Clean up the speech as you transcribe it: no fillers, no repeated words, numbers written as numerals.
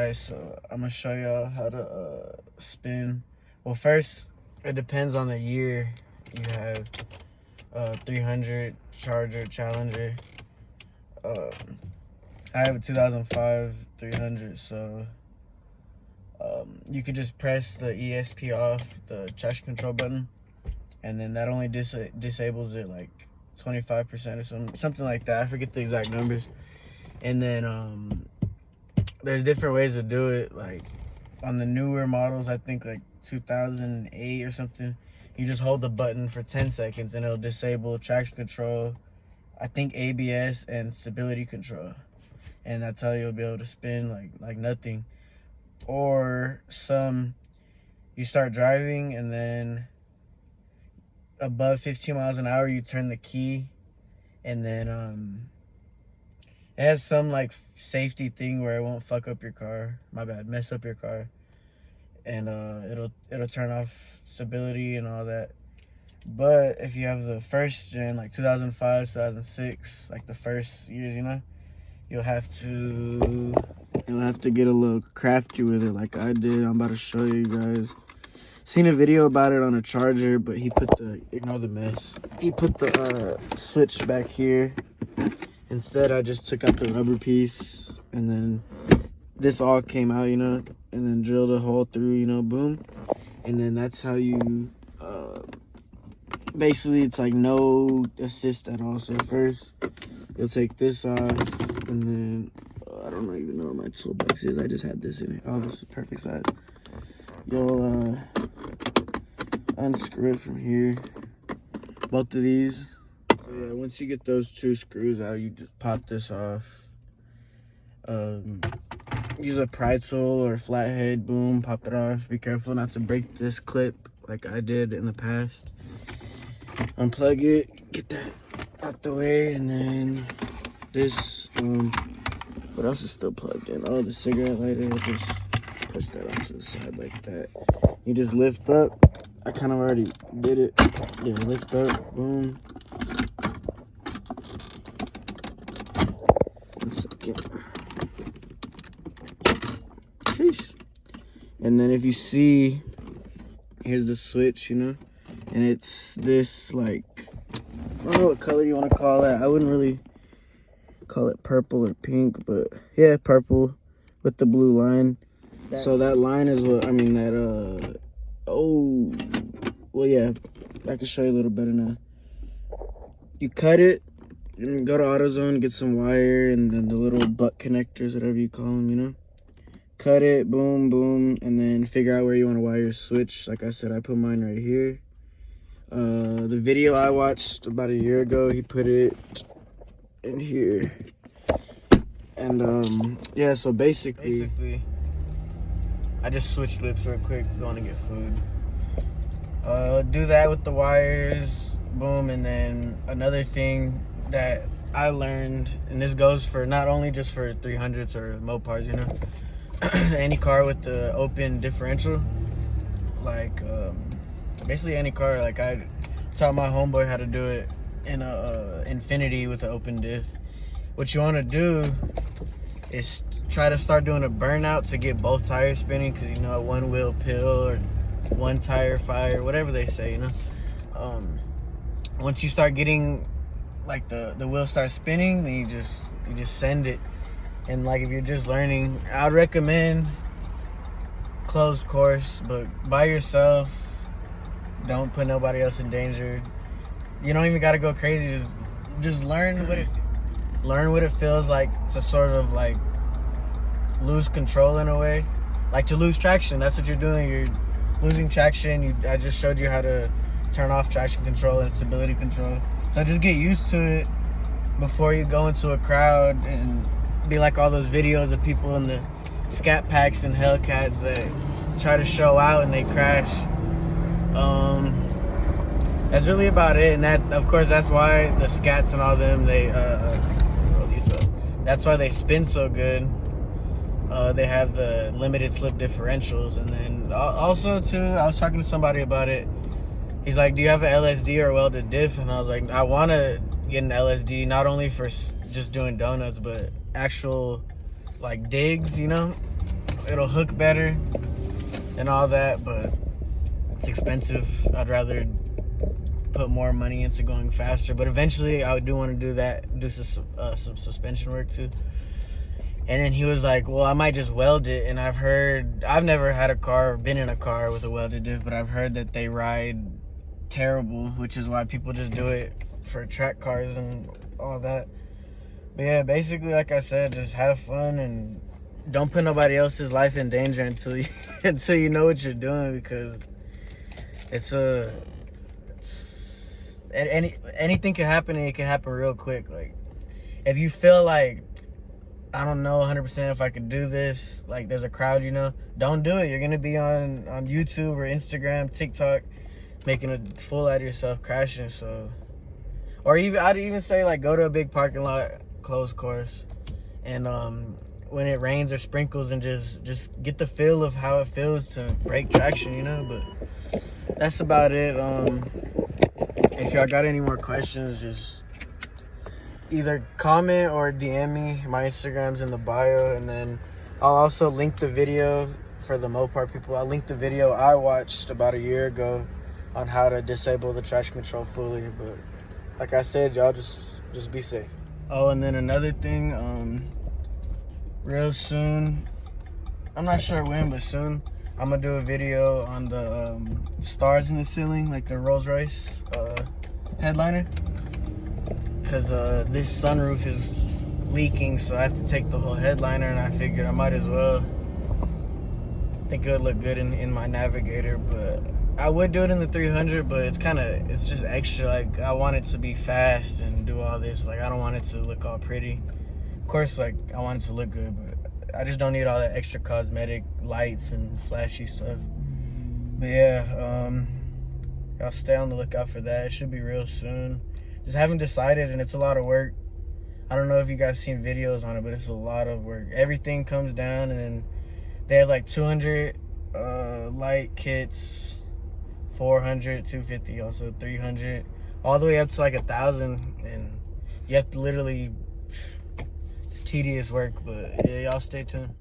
Alright, so I'm gonna show y'all how to spin. Well, first, it depends on the year you have. 300 Charger Challenger. I have a 2005 300, so you could just press the ESP off, the traction control button, and then that only disables it like 25% or something like that. I forget the exact numbers. And then there's different ways to do it. Like on the newer models, I think like 2008 or something, you just hold the button for 10 seconds and it'll disable traction control, I think ABS and stability control, and that's how you'll be able to spin like nothing. Or some, you start driving and then above 15 miles an hour you turn the key, and then it has some like safety thing where it won't fuck up your car, mess up your car, and it'll turn off stability and all that. But if you have the first gen, like 2005, 2006, like the first years, you'll have to get a little crafty with it, like I did. I'm about to show you guys. Seen a video about it on a Charger, but he put ignore the mess. He put the switch back here. Instead, I just took out the rubber piece, and then this all came out, and then drilled a hole through, boom. And then that's how you, basically it's like no assist at all. So first, you'll take this off, and then, I don't even know where my toolbox is. I just had this in it. Oh, this is perfect size. You'll, unscrew it from here. Both of these. So yeah, once you get those two screws out, you just pop this off. Use a pry tool or flathead, boom, pop it off. Be careful not to break this clip like I did in the past. Unplug it, get that out the way, and then this, what else is still plugged in? Oh, the cigarette lighter. Just push that onto the side like that. You just lift up. I kind of already did it. Yeah, lift up, boom. 1 second. Sheesh. And then if you see, here's the switch, and it's this, like, I don't know what color you want to call that. I wouldn't really call it purple or pink, but yeah, purple with the blue line. So that line is what, oh, well, yeah, I can show you a little better now. You cut it, and go to AutoZone, get some wire, and then the little butt connectors, whatever you call them, Cut it, boom, boom, and then figure out where you want to wire your switch. Like I said, I put mine right here. The video I watched about a year ago, he put it in here. And, yeah, so basically, I just switched whips real quick, going to get food. Do that with the wires, boom, and then another thing that I learned, and this goes for not only just for 300s or Mopars, any car with the open differential, like basically any car. Like I taught my homeboy how to do it in a Infinity with an open diff. What you want to do is try to start doing a burnout to get both tires spinning, because a one wheel pill or one tire fire, whatever they say, once you start getting like the wheel starts spinning, then you just send it. And like if you're just learning, I'd recommend closed course, but by yourself. Don't put nobody else in danger. You don't even gotta go crazy. Just learn what it feels like to sort of like lose control in a way, like to lose traction. That's what you're doing. You're losing traction. I just showed you how to turn off traction control and stability control. So just get used to it before you go into a crowd and be like all those videos of people in the Scat Packs and Hellcats that try to show out and they crash. That's really about it. And that, of course, that's why the Scats and all them, that's why they spin so good. They have the limited slip differentials. And then also too, I was talking to somebody about it. He's like, do you have an LSD or welded diff? And I was like, I want to get an LSD, not only for just doing donuts, but actual like digs, it'll hook better and all that, but it's expensive. I'd rather put more money into going faster, but eventually I do want to do that, do some suspension work too. And then he was like, well, I might just weld it. And I've never had a car, been in a car with a welded diff, but I've heard that they ride terrible, which is why people just do it for track cars and all that. But yeah, basically, like I said, just have fun and don't put nobody else's life in danger until you until you know what you're doing, because anything can happen, and it can happen real quick. Like, if you feel like, I don't know 100% if I could do this, like there's a crowd, don't do it. You're gonna be on YouTube or Instagram, TikTok, making a fool out of yourself, crashing. So, or I'd even say, like, go to a big parking lot, closed course, and when it rains or sprinkles, and just get the feel of how it feels to break traction, But that's about it. If y'all got any more questions, just either comment or DM me. My Instagram's in the bio, and then I'll also link the video for the Mopar people. I'll link the video I watched about a year ago on how to disable the traction control fully. But like I said, y'all just be safe. Oh, and then another thing, real soon, I'm not sure when, but soon, I'm gonna do a video on the stars in the ceiling, like the Rolls Royce headliner, because this sunroof is leaking, so I have to take the whole headliner, and I figured I might as well. I think it would look good in my Navigator, but I would do it in the 300, but it's just extra. Like, I want it to be fast and do all this. Like, I don't want it to look all pretty. Of course, like, I want it to look good, but I just don't need all that extra cosmetic lights and flashy stuff. But yeah, y'all stay on the lookout for that. It should be real soon. Just haven't decided, and it's a lot of work. I don't know if you guys seen videos on it, but it's a lot of work. Everything comes down, and then they have like 200 light kits, 400, 250, also 300, all the way up to like 1,000, and you have to literally, it's tedious work. But yeah, y'all stay tuned.